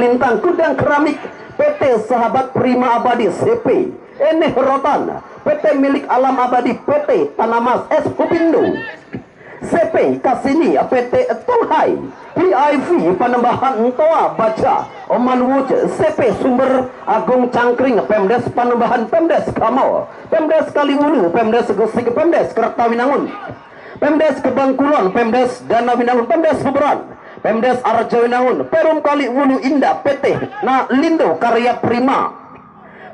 Lintang Gudang Keramik PT Sahabat Prima Abadi CP Enih Rotan PT Milik Alam Abadi PT Tanamas S Upindo CP Kasini PT Tunghai PIV Panembahan Toa Baca Oman Wuj CP Sumber Agung Cangkring Pemdes Panembahan Pemdes Kamau Pemdes Kaliwulu Pemdes Gresik Pemdes Kertawinangun Pemdes Kebangkulon Pemdes Danawinangun Pemdes Huberan Pemdes Arjawinangun Perum Kaliwulu Indah PT Lindo Karya Prima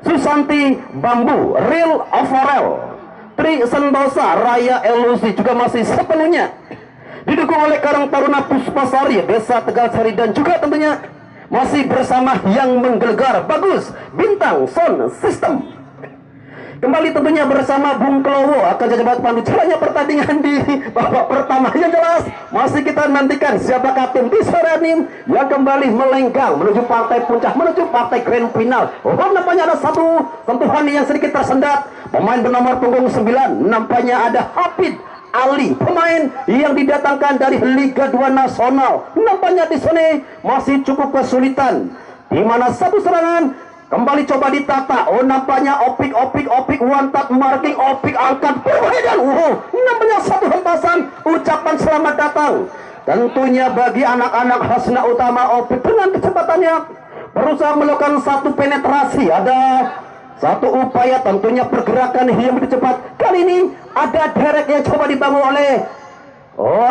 Susanti Bambu Real Avarel Tri Sentosa Raya Elusi juga masih sepenuhnya didukung oleh Karang Taruna Puspasari Desa Tegalsari dan juga tentunya masih bersama yang menggelegar bagus Bintang Sound System. Kembali tentunya bersama Bung Klowo akan jabat pandu jalannya pertandingan di babak pertama. Yang jelas masih kita nantikan siapakah tim di sore ini yang kembali melenggang menuju partai puncak, menuju partai grand final. Oh, nampaknya ada satu sentuhan yang sedikit tersendat. Pemain bernomor punggung 9 nampaknya ada Hafid Ali, pemain yang didatangkan dari Liga 2 Nasional. Nampaknya di sini masih cukup kesulitan, di mana satu serangan kembali coba ditata. Oh, nampaknya opik one touch marking, opik angkat permainan. Nampaknya satu hempasan ucapan selamat datang. Tentunya bagi anak-anak Hasna Utama, opik dengan kecepatannya berusaha melakukan satu penetrasi. Ada satu upaya tentunya pergerakan yang begitu cepat. Kali ini ada derek yang coba dibangun oleh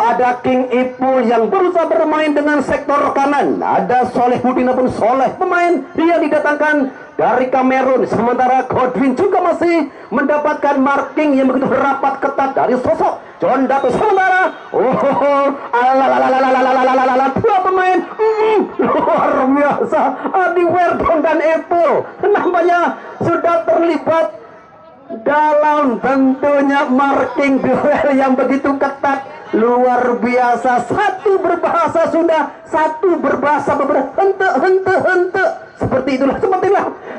ada King Ipul yang berusaha bermain dengan sektor kanan. Ada Solehudin pun Soleh, pemain yang didatangkan dari Kamerun. Sementara Godwin juga masih mendapatkan marking yang begitu rapat ketat dari sosok John Dato. Sementara dua pemain luar biasa, Adi Werdon dan Ipul nampaknya sudah terlibat dalam tentunya marking duel yang begitu ketat. Luar biasa, satu berbahasa Sunda, satu berbahasa hente. Sepertilah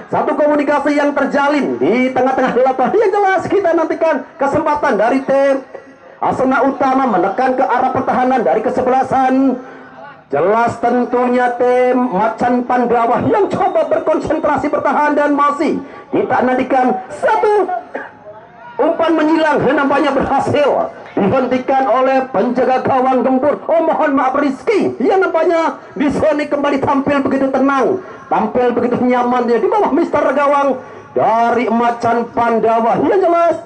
satu komunikasi yang terjalin di tengah-tengah lapangan. Yang jelas kita nantikan kesempatan dari tim Hasna Utama menekan ke arah pertahanan dari kesebelasan. Jelas tentunya tim Macan Pandawa yang coba berkonsentrasi bertahan dan masih kita nantikan satu umpan menyilang nampaknya berhasil dihentikan oleh penjaga gawang gempur. Mohon maaf Rizky yang nampaknya di sini kembali tampil begitu tenang, tampil begitu nyaman di bawah Mister Gawang dari Macan Pandawa. Yang jelas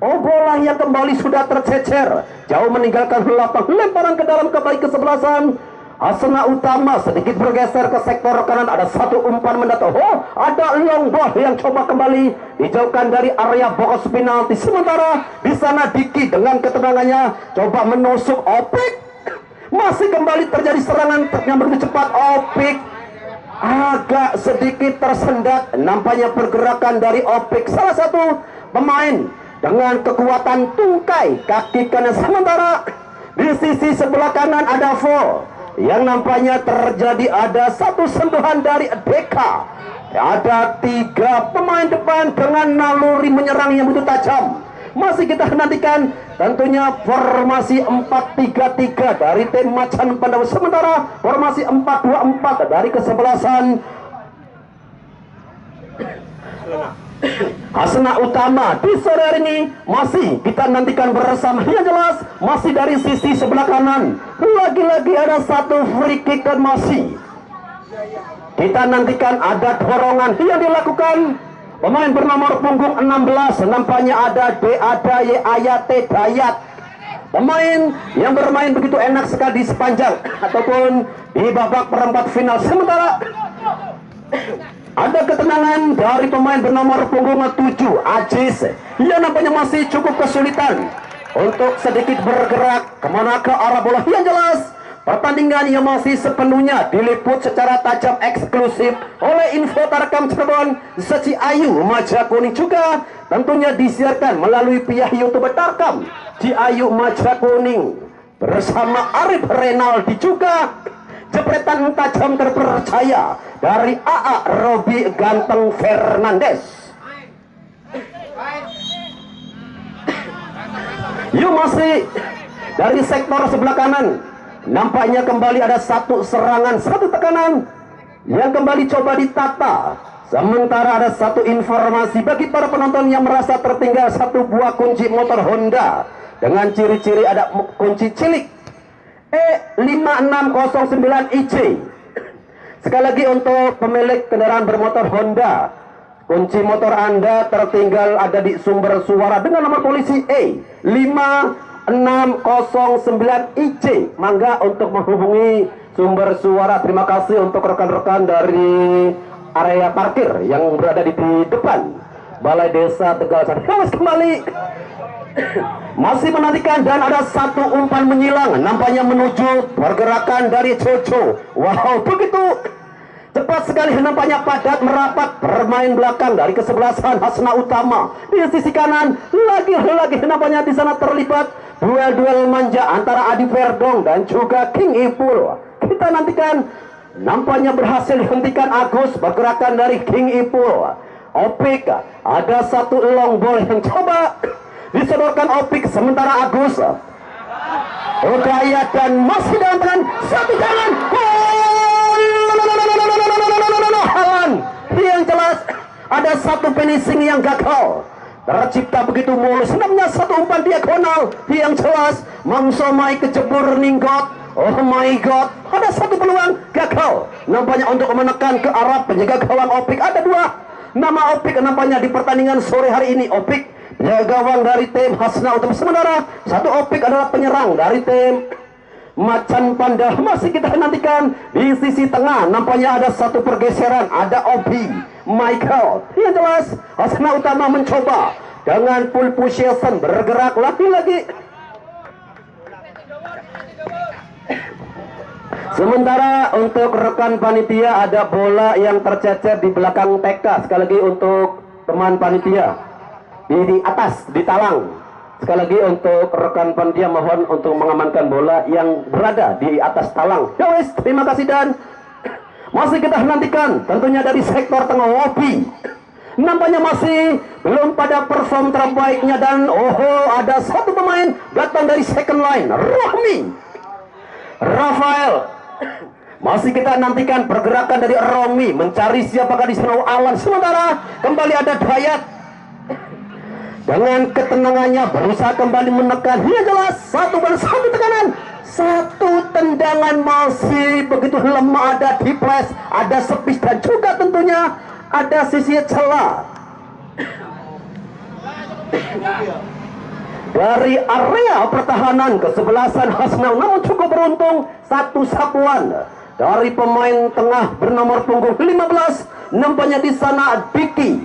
bola yang kembali sudah tercecer jauh meninggalkan lapang, lemparan ke dalam kembali kesebelasan Hasna Utama sedikit bergeser ke sektor kanan. Ada satu umpan mendatang. Ada long ball yang coba kembali dijauhkan dari area box penalti. Sementara di sana Diki dengan ketenangannya coba menusuk Opik. Masih kembali terjadi serangan yang begitu cepat. Opik agak sedikit tersendat. Nampaknya pergerakan dari Opik, salah satu pemain dengan kekuatan tungkai kaki kanan. Sementara di sisi sebelah kanan ada Vol yang nampaknya terjadi ada satu sentuhan dari Deka. Ada tiga pemain depan dengan naluri menyerang yang begitu tajam. Masih kita nantikan tentunya formasi 4-3-3 dari tim Macan Pandawa. Sementara formasi 4-2-4 dari kesebelasan Hasna Utama. Di sore hari ini masih kita nantikan bersama. Yang jelas masih dari sisi sebelah kanan lagi-lagi ada satu free kick dan masih kita nantikan ada dorongan yang dilakukan pemain bernomor punggung 16. Nampaknya ada Deadaye Ayate Dayat, pemain yang bermain begitu enak sekali di sepanjang ataupun di babak perempat final. Sementara ada ketenangan dari pemain bernomor punggung 7 Ajis yang nampaknya masih cukup kesulitan untuk sedikit bergerak kemana ke arah bola. Yang jelas pertandingan yang masih sepenuhnya diliput secara tajam eksklusif oleh Info Tarkam Cirebon, Seci Ayu Maja Kuning, juga tentunya disiarkan melalui pihak YouTube Tarkam Ciayu Maja Kuning bersama Arif Renaldi, juga jepretan tajam terpercaya dari AA Robi Ganteng Fernandes. Yuk masih dari sektor sebelah kanan nampaknya kembali ada satu serangan, satu tekanan yang kembali coba ditata. Sementara ada satu informasi bagi para penonton yang merasa tertinggal satu buah kunci motor Honda dengan ciri-ciri ada kunci cilik E5609IC. Sekali lagi untuk pemilik kendaraan bermotor Honda, kunci motor Anda tertinggal ada di sumber suara dengan nomor polisi E5609IC. Mangga untuk menghubungi sumber suara. Terima kasih untuk rekan-rekan dari area parkir yang berada di depan Balai Desa Tegal Sari. Kembali masih menantikan dan ada satu umpan menyilang nampaknya menuju pergerakan dari Jojo. Wow, begitu cepat sekali nampaknya padat merapat bermain belakang dari kesebelasan Hasna Utama. Di sisi kanan lagi-lagi nampaknya di sana terlibat duel-duel manja antara Adi Verdong dan juga King Ipul. Kita nantikan, nampaknya berhasil dihentikan Agus pergerakan dari King Ipul. Opik, ada satu long ball yang coba disodorkan Opik, sementara Agus Udaya dan masih dalam tangan satu tangan. Halan yang jelas ada satu finishing yang gagal tercipta begitu mulus. Namanya satu umpan diagonal yang jelas Mangsomai kejebur ninggot. Oh my god, ada satu peluang gagal nampaknya untuk menekan ke arah penjaga gawang Opik. Ada dua nama Opik nampaknya di pertandingan sore hari ini. Opik penjaga gawang dari tim Hasna Utama, sementara satu Opik adalah penyerang dari tim Macan Panda. Masih kita nantikan di sisi tengah nampaknya ada satu pergeseran, ada Obi Michael. Yang jelas Hasna Utama mencoba dengan full position bergerak lagi-lagi. Sementara untuk rekan panitia ada bola yang tercecer di belakang TK. Sekali lagi untuk teman panitia di atas di talang. Sekali lagi untuk rekan panitia mohon untuk mengamankan bola yang berada di atas talang. Ya wes, terima kasih dan masih kita nantikan tentunya dari sektor tengah Wobi. Nampaknya masih belum pada perform terbaiknya dan ada satu pemain datang dari second line, Rohmi Rafael. Masih kita nantikan pergerakan dari Romi mencari siapakah di sana Alan. Sementara kembali ada Dayat dengan ketenangannya berusaha kembali menekan. Dia jelas satu tekanan, satu tendangan masih begitu lemah. Ada diples, ada sepis dan juga tentunya ada sisi celah dari area pertahanan kesebelasan Hasna. Namun cukup beruntung satu sapuan dari pemain tengah bernomor punggung 15. Nampaknya di sana Diki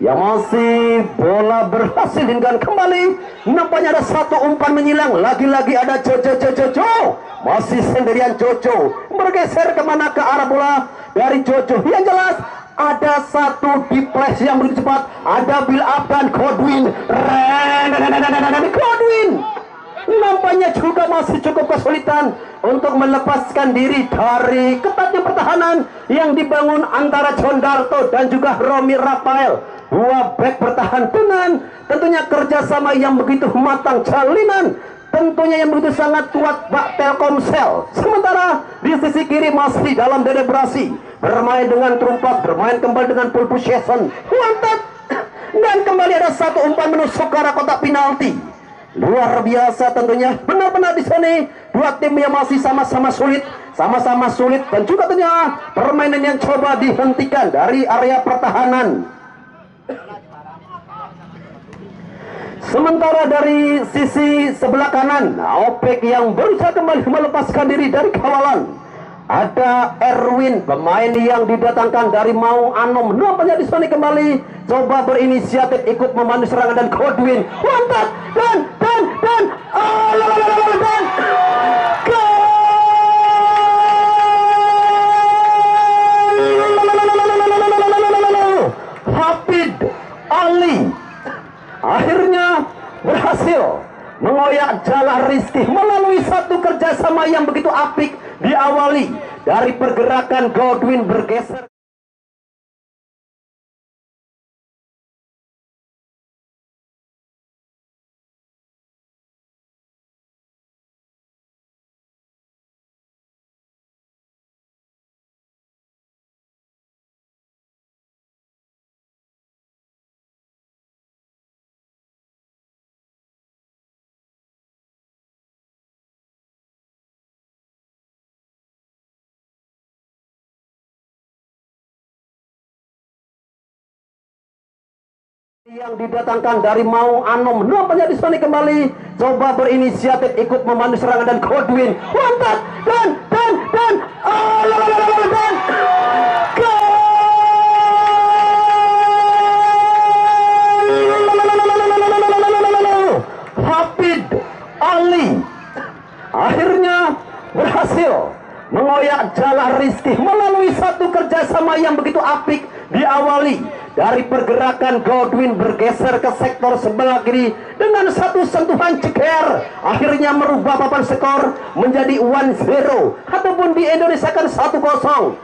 yang masih bola berhasil dengan kembali. Nampaknya ada satu umpan menyilang. Lagi-lagi ada Jojo. Masih sendirian Jojo bergeser kemana ke arah bola dari Jojo. Yang jelas ada satu diples yang begitu cepat. Ada build up dan Godwin. Godwin nampaknya juga masih cukup kesulitan untuk melepaskan diri dari ketatnya pertahanan yang dibangun antara John Darto dan juga Romi Rafael. Dua back bertahan dengan tentunya kerjasama yang begitu matang, jalinan tentunya yang begitu sangat kuat Pak Telkomsel. Sementara di sisi kiri masih dalam deliberasi bermain dengan trumpas, bermain kembali dengan full possession, mantap. Dan kembali ada satu umpan menusuk ke arah kotak penalti. Luar biasa tentunya, benar-benar di sini dua tim yang masih sama-sama sulit dan juga tentunya permainan yang coba dihentikan dari area pertahanan. Sementara dari sisi sebelah kanan, Opek yang berusaha kembali melepaskan diri dari kawalan. Ada Erwin, pemain yang didatangkan dari Maung Anom. Nampaknya di sana kembali coba berinisiatif ikut memandu serangan dan Godwin. Mantap dan Hafid Ali akhirnya berhasil mengoyak Jala Rizky melalui satu kerjasama yang begitu apik, diawali dari pergerakan Godwin bergeser yang didatangkan dari Maung Anom. Nampaknya di sana kembali coba berinisiatif ikut memandu serangan dan Godwin mantap dan Hafid Ali akhirnya berhasil mengoyak Jala Rizky melalui satu kerjasama yang begitu apik, diawali dari pergerakan Godwin bergeser ke sektor sebelah kiri dengan satu sentuhan ceker, akhirnya merubah papan skor menjadi 1-0 ataupun di Indonesia kan 1-0.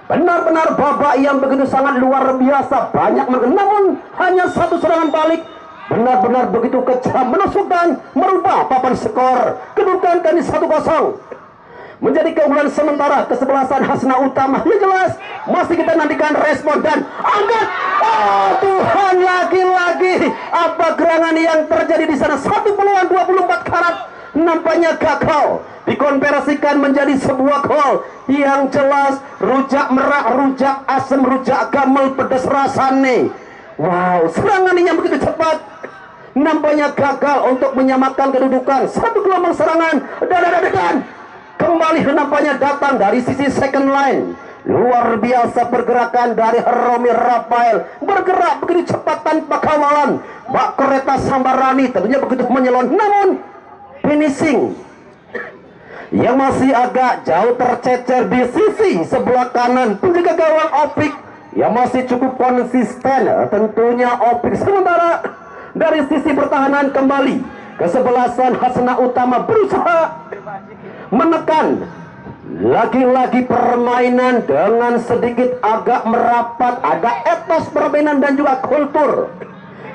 Benar-benar babak yang begitu sangat luar biasa, banyak namun hanya satu serangan balik benar-benar begitu kejam menusukkan merubah papan skor, kedudukan kali 1-0 menjadi keunggulan sementara kesebelasan Hasna Utama. Yang jelas masih kita nantikan respon dan angkat. Oh Tuhan, lagi-lagi apa gerangan yang terjadi di sana. Satu peluang 24 karat nampaknya gagal dikonversikan menjadi sebuah gol. Yang jelas rujak merah, rujak asam, rujak gamel pedas rasane. Wow, serangan yang begitu cepat nampaknya gagal untuk menyamakan kedudukan. Satu gelombang serangan dan kembali nampaknya datang dari sisi second line. Luar biasa pergerakan dari Romi Rafael, bergerak begitu cepat tanpa kawalan. Mbak Kereta Sambarani tentunya begitu menyelon, namun finishing yang masih agak jauh tercecer di sisi sebelah kanan penjaga gawang Opik yang masih cukup konsisten tentunya Opik. Sementara dari sisi pertahanan kembali kesebelasan Hasna Utama berusaha menekan lagi-lagi permainan dengan sedikit agak merapat, ada etos permainan dan juga kultur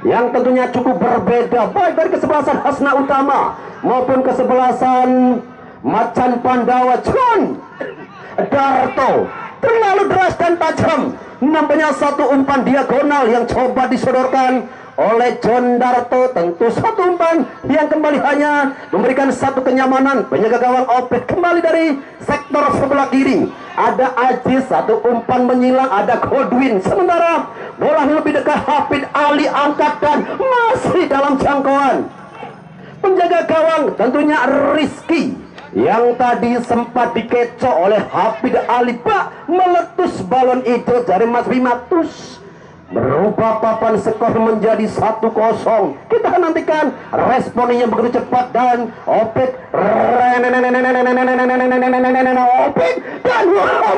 yang tentunya cukup berbeda baik dari kesebelasan Hasna Utama maupun kesebelasan Macan Pandawa. John Darto terlalu deras dan tajam, nampaknya satu umpan diagonal yang coba disodorkan oleh John Darto, tentu satu umpan yang kembali hanya memberikan satu kenyamanan. Penjaga gawang Opet kembali dari sektor sebelah kiri, ada Aziz, satu umpan menyilang, ada Godwin. Sementara bola lebih dekat, Hafid Ali angkat dan masih dalam jangkauan penjaga gawang tentunya Rizky yang tadi sempat dikecoh oleh Hafid Ali. Pak meletus balon itu dari Mas Bimatus merubah papan skor menjadi 1-0. Kita nantikan responnya begitu cepat dan Opik dan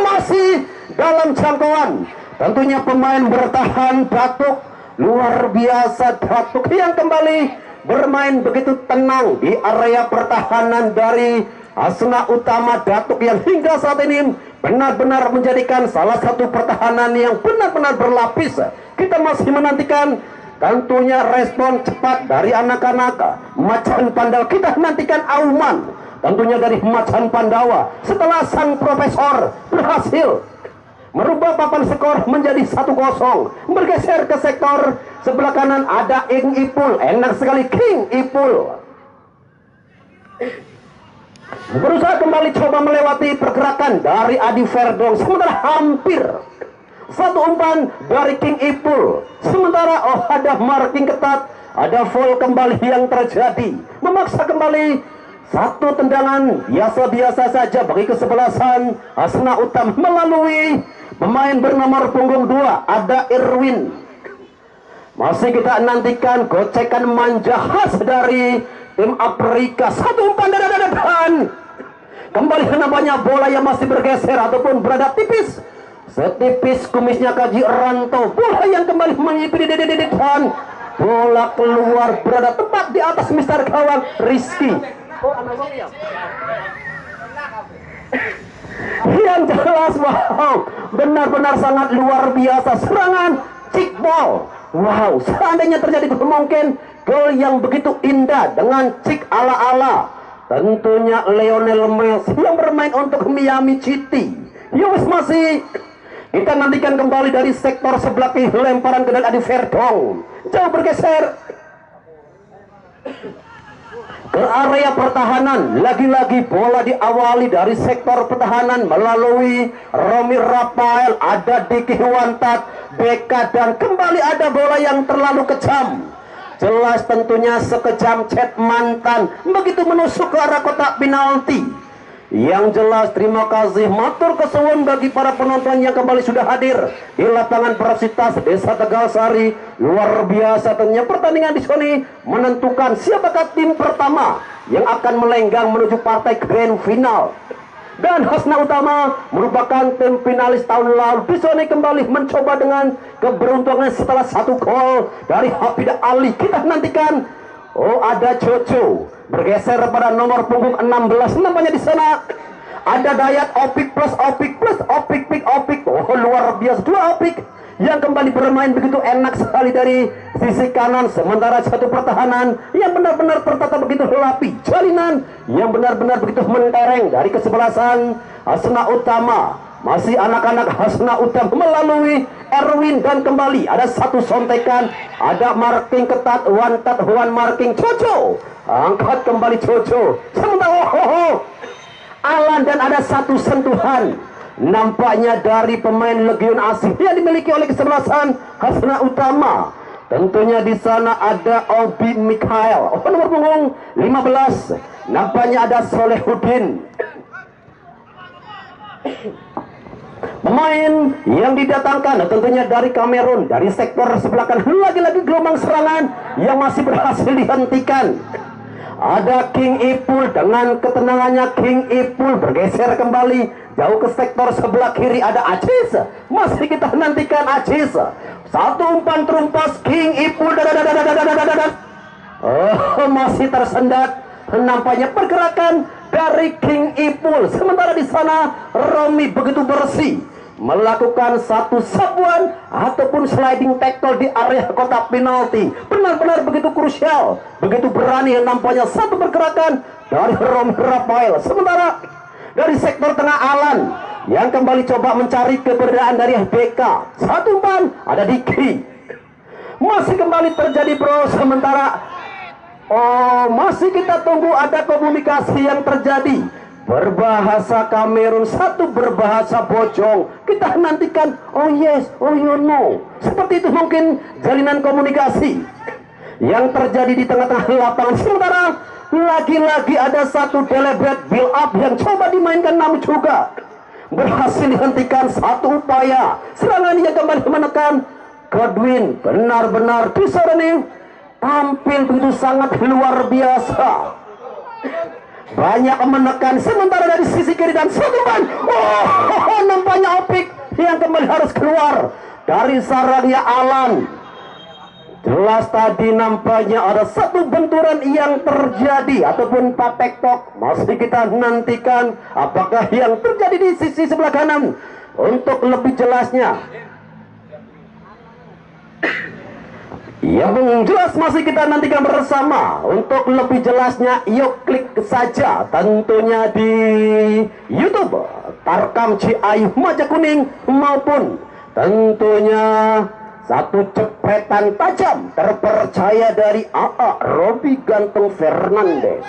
masih dalam jangkauan. Tentunya pemain bertahan Datuk, luar biasa Datuk yang kembali bermain begitu tenang di area pertahanan dari Hasna Utama. Datuk yang hingga saat ini benar-benar menjadikan salah satu pertahanan yang benar-benar berlapis. Kita masih menantikan tentunya respon cepat dari anak-anak Macan Pandawa. Kita nantikan auman tentunya dari Macan Pandawa setelah sang profesor berhasil merubah papan skor menjadi 1-0. Bergeser ke sektor sebelah kanan, ada Ing Ipul, enak sekali King Ipul berusaha kembali coba melewati pergerakan dari Adi Verdong. Sementara hampir satu umpan dari King Ipul. Sementara ada marking ketat, ada foul kembali yang terjadi, memaksa kembali satu tendangan biasa-biasa saja bagi kesebelasan Hasna Utama melalui pemain bernomor punggung 2, ada Irwin. Masih kita nantikan gocekan manja khas dari tim Afrika. Satu umpan dan kembali nampaknya bola yang masih bergeser ataupun berada tipis setipis kumisnya Kaji Ranto. Bola yang kembali mengipiri dan bola keluar berada tepat di atas mister gawang Rizky. Yang jelas, wow, benar-benar sangat luar biasa serangan kick ball. Wow, seandainya terjadi mungkin gol yang begitu indah dengan kick ala-ala tentunya Lionel Messi yang bermain untuk Miami City. Yus masih kita nantikan kembali dari sektor sebelah kiri, lemparan ke Adi Verdong jauh bergeser ke area pertahanan. Lagi-lagi bola diawali dari sektor pertahanan melalui Romi Rafael, ada Diki Wantat, Beka, dan kembali ada bola yang terlalu kejam. Jelas tentunya sekejam Chet Mantan begitu menusuk ke arah kotak penalti. Yang jelas terima kasih matur kesuwun bagi para penonton yang kembali sudah hadir di lapangan Persiptas Desa Tegal Sari. Luar biasa tentunya pertandingan di sini menentukan siapakah tim pertama yang akan melenggang menuju partai grand final. Dan Hasna Utama merupakan tim finalis tahun lalu. Di sini kembali mencoba dengan keberuntungan setelah satu gol dari Hafid Ali. Kita nantikan. Oh, ada Jojo bergeser pada nomor punggung 16, namanya di sana ada Dayat, Opik plus Opik plus Opik Pik Opik. Oh, luar biasa, dua Opik yang kembali bermain begitu enak sekali dari sisi kanan, sementara satu pertahanan yang benar-benar tertata begitu rapi, jalinan yang benar-benar begitu mentereng dari kesebelasan Hasna Utama. Masih anak-anak Hasna Utama melalui Erwin, dan kembali ada satu sontekan, ada marking ketat, one marking Jojo, angkat kembali Jojo, sementara Alan, dan ada satu sentuhan nampaknya dari pemain Legion asing yang dimiliki oleh kesebelasan Hasna Utama. Tentunya di sana ada Obi Mikhail, nomor punggung 15, nampaknya ada Solehuddin. Pemain yang didatangkan tentunya dari Kamerun, dari sektor sebelah kanan. Lagi-lagi gelombang serangan yang masih berhasil dihentikan. Ada King Ipul dengan ketenangannya. King Ipul bergeser kembali jauh ke sektor sebelah kiri. Ada Aziz, masih kita nantikan Aziz. Satu umpan terumpas King Ipul. Oh, masih tersendat. Nampaknya pergerakan dari King Ipul. Sementara di sana Romi begitu bersih melakukan satu sabuan ataupun sliding tackle di area kotak penalti. Benar-benar begitu krusial, begitu berani. Nampaknya satu pergerakan dari Romi Rafael. Sementara dari sektor tengah Alan yang kembali coba mencari keberadaan dari BK. Satu umpan, ada Diki. Masih kembali terjadi bro. Sementara masih kita tunggu ada komunikasi yang terjadi. Berbahasa Kamerun, satu berbahasa Bojong. Kita nantikan, oh yes, oh you know. Seperti itu mungkin jalinan komunikasi yang terjadi di tengah-tengah lapangan. Sementara lagi-lagi ada satu deliberate build up yang coba dimainkan, namun juga berhasil dihentikan. Satu upaya serangan yang kembali menekan Godwin. Benar-benar di sana tampil begitu sangat luar biasa, banyak menekan. Sementara dari sisi kiri dan setuban, nampaknya Opik yang kembali harus keluar dari sarangnya Alan. Jelas tadi nampaknya ada satu benturan yang terjadi ataupun patektok. Masih kita nantikan apakah yang terjadi di sisi sebelah kanan. Untuk lebih jelasnya, yang jelas masih kita nantikan bersama. Untuk lebih jelasnya, yuk klik saja tentunya di YouTube Tarkam Ciayu Maja Kuning, maupun tentunya satu cepretan tajam terpercaya dari AA Robi Gantung Fernandes.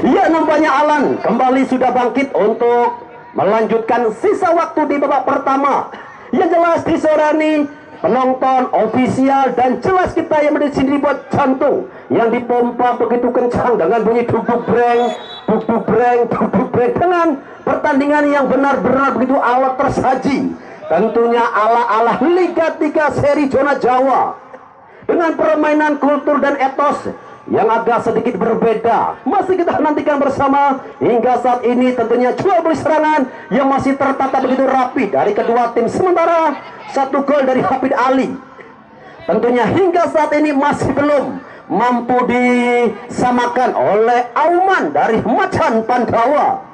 Ya, nampaknya Alan kembali sudah bangkit untuk melanjutkan sisa waktu di babak pertama. Yang jelas di sore ini penonton, ofisial, dan jelas kita yang di sini buat jantung yang dipompa begitu kencang dengan bunyi duk-duk breng, duk-duk breng, duk-duk breng, dengan pertandingan yang benar-benar begitu alat tersaji. Tentunya ala-ala Liga 3 seri zona Jawa dengan permainan kultur dan etos yang agak sedikit berbeda. Masih kita nantikan bersama. Hingga saat ini tentunya jual beli serangan yang masih tertata begitu rapi dari kedua tim. Sementara satu gol dari Hafid Ali tentunya hingga saat ini masih belum mampu disamakan oleh Auman dari Macan Pandawa.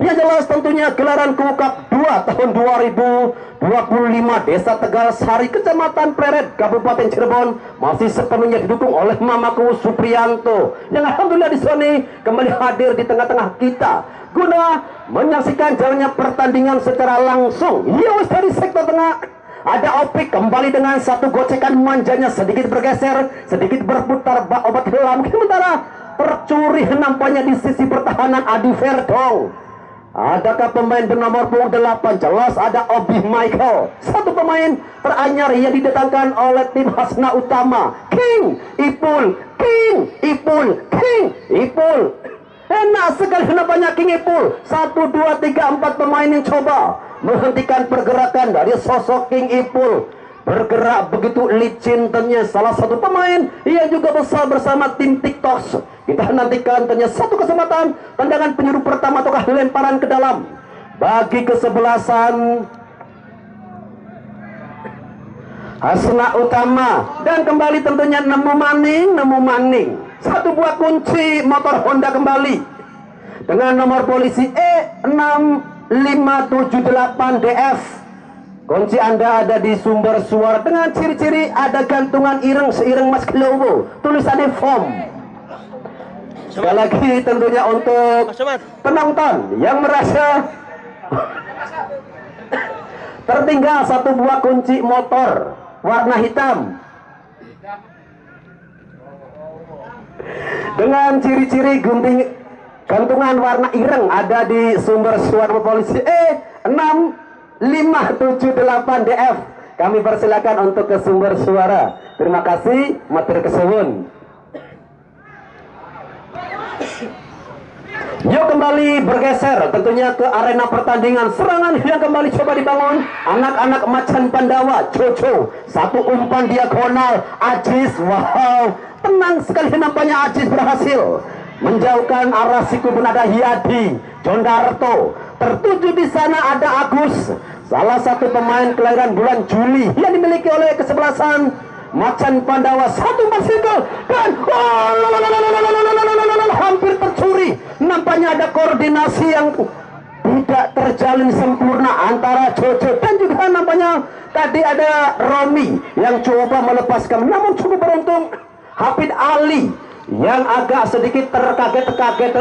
Yang jelas tentunya gelaran Kukap 2 tahun 2025 Desa Tegal Sari, Kecamatan Pleret, Kabupaten Cirebon masih sepenuhnya didukung oleh Mamaku Supriyanto yang alhamdulillah di sini kembali hadir di tengah-tengah kita guna menyaksikan jalannya pertandingan secara langsung. Ya, dari sektor tengah Ada Opik kembali dengan satu gocekan manjanya, sedikit bergeser, sedikit berputar bak obat hilang. Sementara tercuri nampaknya di sisi pertahanan Adi Verdong. Adakah pemain bernomor punggung 8? Jelas ada Obi Michael, satu pemain teranyar yang didatangkan oleh tim Hasna Utama. King Ipul, King Ipul, King Ipul. Enak sekali nampaknya King Ipul. 1, 2, 3, 4 pemain yang coba menghentikan pergerakan dari sosok King Ipul. Bergerak begitu licin, tentunya salah satu pemain yang juga besar bersama tim TikTok. Kita nantikan tentunya satu kesempatan tendangan penjuru pertama ataukah lemparan ke dalam bagi kesebelasan Hasna Utama. Dan kembali tentunya Nemu Maning. Satu buah kunci motor Honda kembali dengan nomor polisi E6578DF. Kunci Anda ada di sumber suara dengan ciri-ciri ada gantungan ireng seireng Mas Glowo, tulisannya form. Sekali lagi tentunya untuk penonton yang merasa tertinggal satu buah kunci motor warna hitam dengan ciri-ciri gantungan warna ireng ada di sumber suara polisi E6578DF. Kami persilakan untuk ke sumber suara. Terima kasih, matur kesuwun. Yuk kembali bergeser tentunya ke arena pertandingan. Serangan yang kembali coba dibangun anak-anak Macan Pandawa. Jojo, satu umpan diagonal. Ajis, wow, tenang sekali nampaknya Ajis berhasil menjauhkan arah siku. Pun ada Yadi, Jondarto. Tertuju di sana ada Agus, salah satu pemain kelahiran bulan Juli yang dimiliki oleh kesebelasan Macan Pandawa. Satu single dan hampir tercuri. Nampaknya ada koordinasi yang tidak terjalin sempurna antara Jojo dan juga nampaknya tadi ada Romi yang coba melepaskan, namun cukup beruntung Hafid Ali yang agak sedikit terkaget-kaget.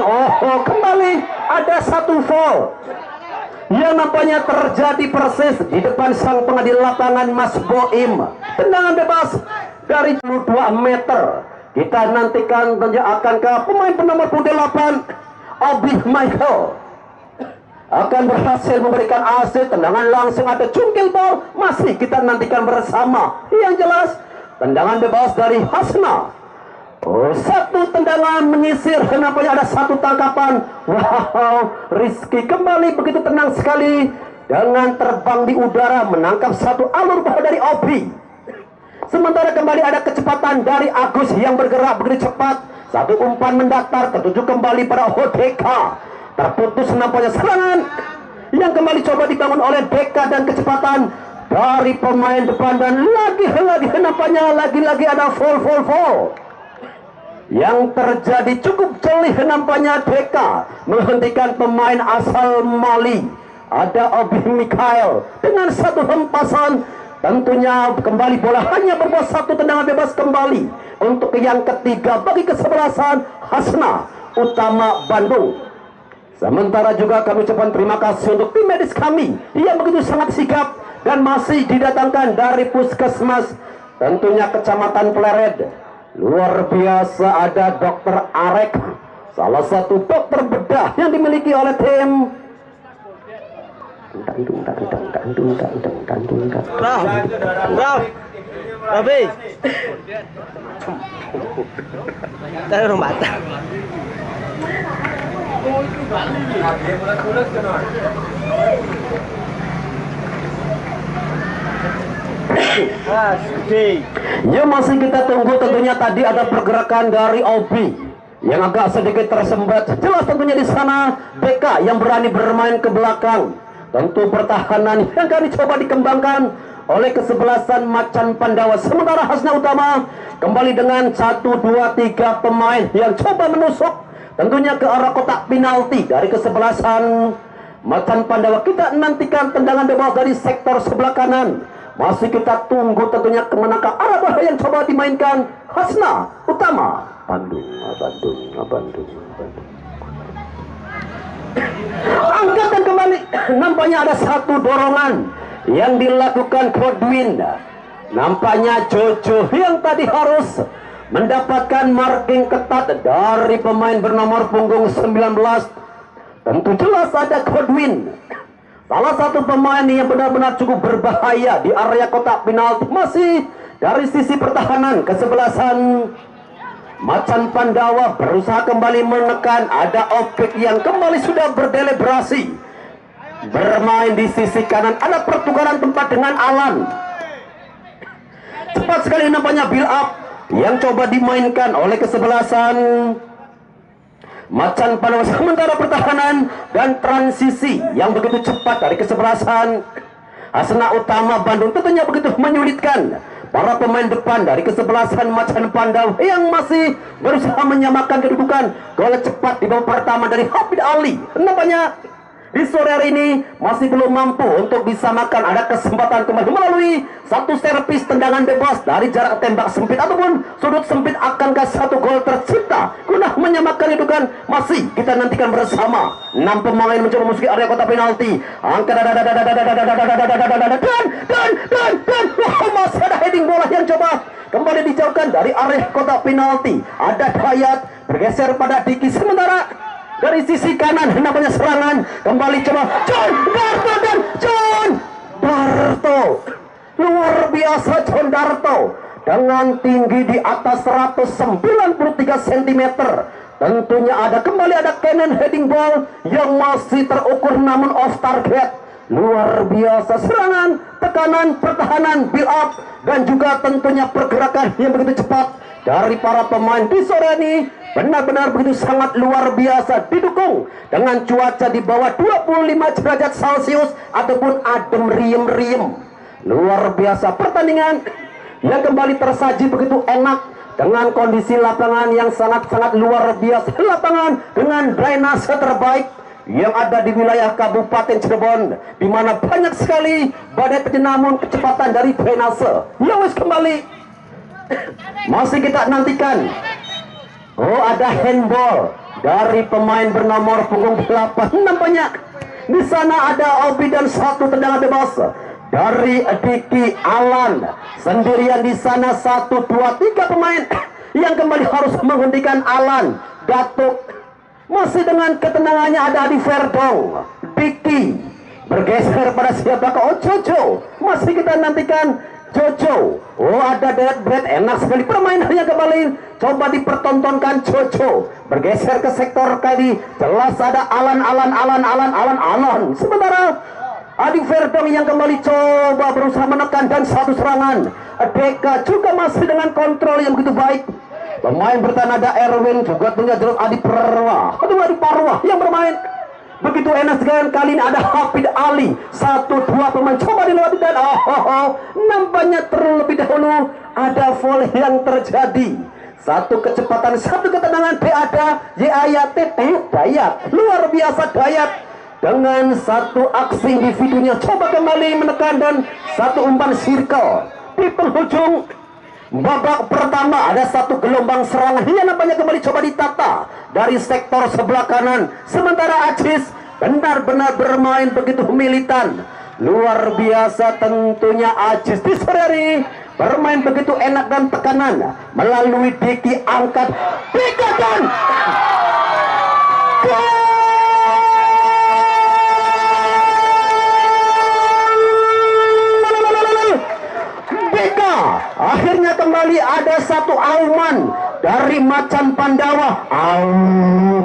Kembali ada satu foul yang nampaknya terjadi persis di depan sang pengadil lapangan Mas Boim. Tendangan bebas dari 2 meter. Kita nantikan tentunya akankah pemain nomor 8 Obi Michael akan berhasil memberikan asis. Tendangan langsung ada cungkil ball. Masih kita nantikan bersama. Yang jelas tendangan bebas dari Hasna. Satu tendangan menyisir, nampaknya ada satu tangkapan. Wow, Rizky kembali begitu tenang sekali dengan terbang di udara menangkap satu alur bola dari Obi. Sementara kembali ada kecepatan dari Agus yang bergerak begitu cepat. Satu umpan mendatar tertuju kembali pada Deka. Terputus nampaknya serangan yang kembali coba dibangun oleh Deka dan kecepatan dari pemain depan. Dan lagi-lagi nampaknya lagi-lagi ada foul yang terjadi cukup jeli. Nampaknya Deka menghentikan pemain asal Mali. Ada Obi Mikhail dengan satu hempasan. Tentunya kembali bola hanya berbuat satu tendangan bebas kembali untuk yang ketiga bagi kesebelasan Hasna Utama Bandung. Sementara juga kami ucapkan terima kasih untuk tim medis kami yang begitu sangat sigap dan masih didatangkan dari Puskesmas tentunya Kecamatan Pleret. Luar biasa ada Dokter Arek, salah satu dokter bedah yang dimiliki oleh tim ya masih kita tunggu. Tentunya tadi ada pergerakan dari Obi yang agak sedikit tersembat. Jelas tentunya di sana Deka yang berani bermain ke belakang. Tentu pertahanan yang kali coba dikembangkan oleh kesebelasan Macan Pandawa. Sementara Hasna Utama kembali dengan 1, 2, 3 pemain yang coba menusuk tentunya ke arah kotak penalti dari kesebelasan Macan Pandawa. Kita nantikan tendangan bebas dari sektor sebelah kanan. Masih kita tunggu tentunya kemanakah arah bola yang coba dimainkan Hasna Utama Bandung. Angkatan kembali, nampaknya ada satu dorongan yang dilakukan Godwin. Nampaknya Jojo yang tadi harus mendapatkan marking ketat dari pemain bernomor punggung 19. Tentu jelas ada Godwin, salah satu pemain yang benar-benar cukup berbahaya di area kotak penalti. Masih dari sisi pertahanan kesebelasan Macan Pandawa berusaha kembali menekan. Ada Opik yang kembali sudah berdeliberasi bermain di sisi kanan. Ada pertukaran tempat dengan Alan. Cepat sekali nampaknya build up yang coba dimainkan oleh kesebelasan Macan Pandawa. Sementara pertahanan dan transisi yang begitu cepat dari kesebelasan Hasna Utama Bandung tentunya begitu menyulitkan para pemain depan dari kesebelasan Macan Pandawa yang masih berusaha menyamakan kedudukan. Gol cepat di babak pertama dari Hafid Ali nampaknya di sore hari ini masih belum mampu untuk disamakan. Ada kesempatan kembali melalui satu servis tendangan bebas dari jarak tembak sempit ataupun sudut sempit. Akankah satu gol tercipta guna menyamakan kedudukan? Masih kita nantikan bersama. 6 pemain mencoba memasuki area kotak penalti. Angka dan masih ada heading bola yang coba kembali dijauhkan dari area kotak penalti. Ada Dayat bergeser pada Diki. Sementara dari sisi kanan namanya serangan kembali coba John Darto dan John Darto. Luar biasa John Darto dengan tinggi di atas 193 cm. Tentunya kembali ada cannon heading ball yang masih terukur namun off target. Luar biasa serangan, tekanan, pertahanan, build up dan juga tentunya pergerakan yang begitu cepat dari para pemain di sore ini. Benar-benar begitu sangat luar biasa, didukung dengan cuaca di bawah 25 derajat Celcius ataupun adem riem-riem. Luar biasa pertandingan yang kembali tersaji begitu enak dengan kondisi lapangan yang sangat-sangat luar biasa. Lapangan dengan drainase terbaik yang ada di wilayah Kabupaten Cirebon, di mana banyak sekali badai penjenamun kecepatan dari drainase. Yowes kembali masih kita nantikan. Oh, ada handball dari pemain bernomor punggung 8. Nampaknya di sana ada Obi dan satu tendangan bebas dari Diki Alan. Sendirian di sana 1, 2, 3 pemain yang kembali harus menghentikan Alan. Datuk masih dengan ketenangannya ada Adi Verdong. Diki bergeser pada siapakah? Oh, Jojo. Masih kita nantikan Jojo. Oh, ada Dead Bread. Enak sekali permainannya kembali coba dipertontonkan. Jojo bergeser ke sektor kali. Jelas ada Alan. Sementara Adi Verdong yang kembali coba berusaha menekan dan satu serangan. Deka juga masih dengan kontrol yang begitu baik. Pemain bertahan ada Erwin juga punya jelas Adi Parwa yang bermain begitu enak sekali. Kali ini ada Hafid Ali. 1, 2 pemain coba dilewati dan nampaknya terlebih dahulu ada volley yang terjadi. Satu kecepatan, satu ketenangan. Ada Dayat. Luar biasa Dayat dengan satu aksi individunya coba kembali menekan dan satu umpan circle di penghujung babak pertama. Ada satu gelombang serangan yang nampaknya kembali coba ditata dari sektor sebelah kanan. Sementara Ajis benar-benar bermain begitu militan. Luar biasa tentunya Ajis di sore hari bermain begitu enak dan tekanan melalui Diki angkat dan akhirnya kembali ada satu auman dari Macan Pandawa.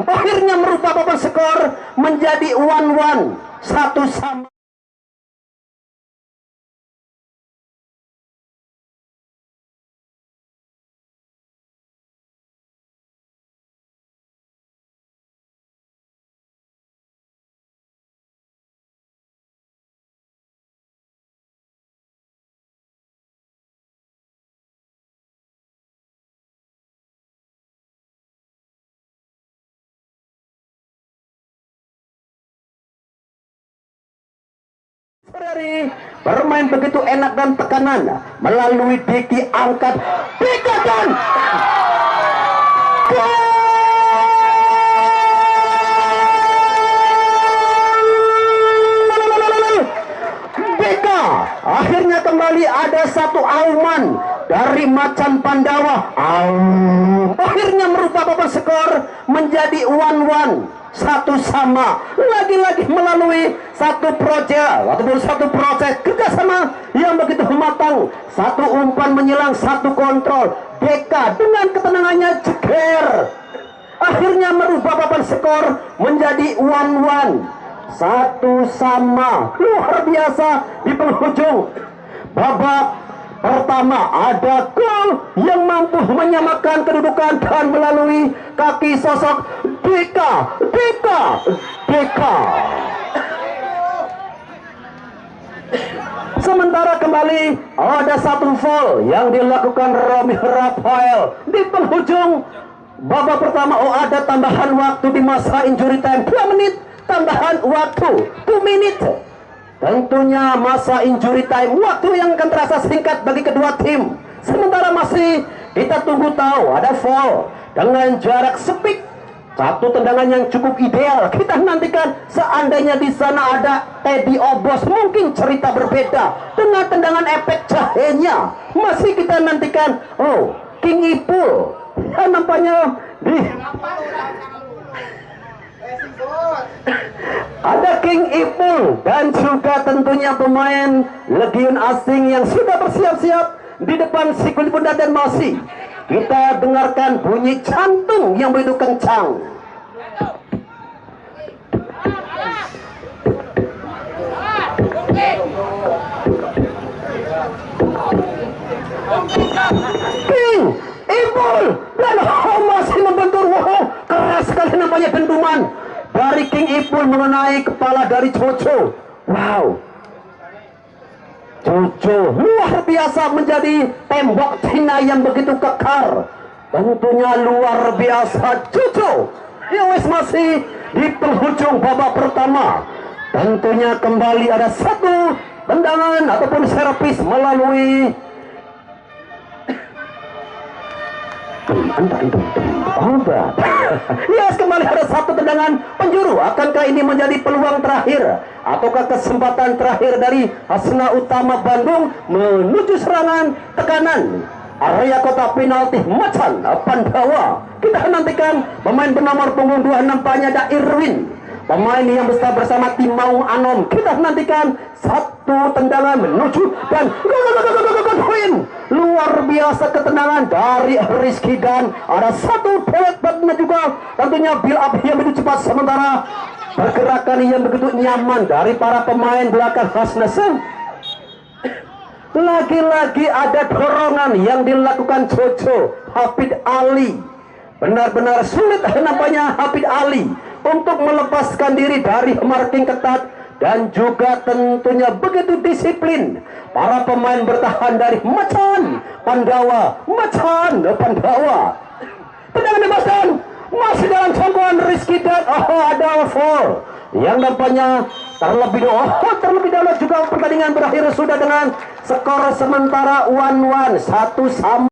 Akhirnya merubah papan skor menjadi 1-1, 1-1. Ferrari bermain begitu enak dan tekanan melalui Diki angkat dan satu auman dari Macan Pandawa. Akhirnya merubah papan skor menjadi 1-1, satu sama. Lagi-lagi melalui satu proyek ataupun satu proses kerjasama yang begitu matang. Satu umpan menyelang, satu kontrol. Deka dengan ketenangannya jeger. Akhirnya merubah papan skor menjadi 1-1, satu sama. Luar biasa di penghujung babak pertama ada gol yang mampu menyamakan kedudukan dan melalui kaki sosok Deka. Sementara kembali ada satu foul yang dilakukan Romi Rafael di penghujung babak pertama. Ada tambahan waktu di masa injury time 2 menit, tambahan waktu 2 menit. Tentunya masa injury time, waktu yang akan terasa singkat bagi kedua tim. Sementara masih kita tunggu tahu ada foul dengan jarak speed. Satu tendangan yang cukup ideal. Kita nantikan seandainya di sana ada Teddy Obos, mungkin cerita berbeda dengan tendangan efek cahayanya. Masih kita nantikan. Oh, King Ipul. Ya, nampaknya di ada King Ipul dan juga tentunya pemain Legion asing yang sudah bersiap-siap di depan si kulit bunda. Dan masih kita dengarkan bunyi jantung yang begitu kencang. King Ipul dan masih membentur. Keras sekali nampaknya dentuman dari King Ipul mengenai kepala dari Jojo. Wow, Jojo luar biasa menjadi tembok Cina yang begitu kekar. Tentunya luar biasa Jojo. Yowes masih di penghujung babak pertama. Tentunya kembali ada satu tendangan ataupun servis melalui yes, kembali ada satu tendangan penjuru. Akankah ini menjadi peluang terakhir ataukah kesempatan terakhir dari Hasna Utama Bandung menuju serangan tekanan area kotak penalti Macan Pandawa? Kita nantikan pemain bernomor punggung 2 nampaknya ada Irwin, pemain yang bersama tim Maung Anom. Kita nantikan satu tendangan menuju dan win. Luar biasa ketenangan dari Rizky dan ada satu pelet batnya juga. Tentunya build up yang begitu cepat, sementara pergerakan yang begitu nyaman dari para pemain belakang Hasnesen. Lagi-lagi ada dorongan yang dilakukan Jojo Hafid Ali. Benar-benar sulit nampaknya Hafid Ali untuk melepaskan diri dari marking ketat dan juga tentunya begitu disiplin para pemain bertahan dari Macan Pandawa. Tendangan bebas dan masih dalam jangkauan Rizky dan ada foul yang nampaknya terlebih dahulu juga pertandingan berakhir sudah dengan skor sementara 1-1, satu sama.